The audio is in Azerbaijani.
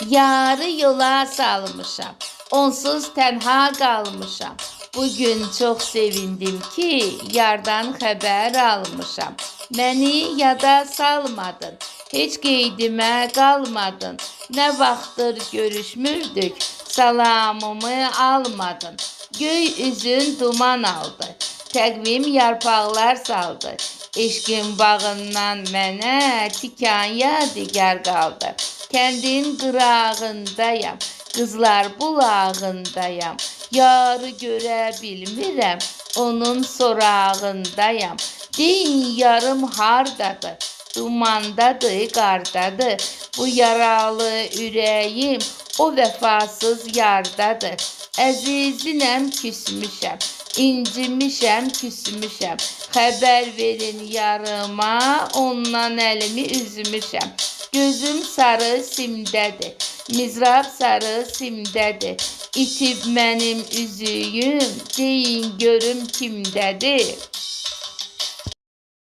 Yarı yola salmışam, onsuz tənha qalmışam. Bugün çox sevindim ki, yardan xəbər almışam. Məni yada salmadın, heç qeydimə qalmadın. Nə vaxtdır görüşmürdük, salamımı almadın. Göy üzün duman aldı, təqvim yarpaqlar saldı. Eşqin bağından mənə tikan yadigar qaldı. Kəndin qırağındayam, qızlar bulağındayam. Yarı görə bilmirəm, onun sorağındayam. Deyin yarım hardadır, dumandadır, qardadır. Bu yaralı ürəyim o vəfasız yardadır. Əzizinəm küsmüşəm, incimişəm, küsmüşəm. Xəbər verin yarıma, ondan əlimi üzmüşəm. Gözüm sarı simdədir, mizrab sarı simdədir. İtib mənim üzüyüm, deyin görüm kimdədir.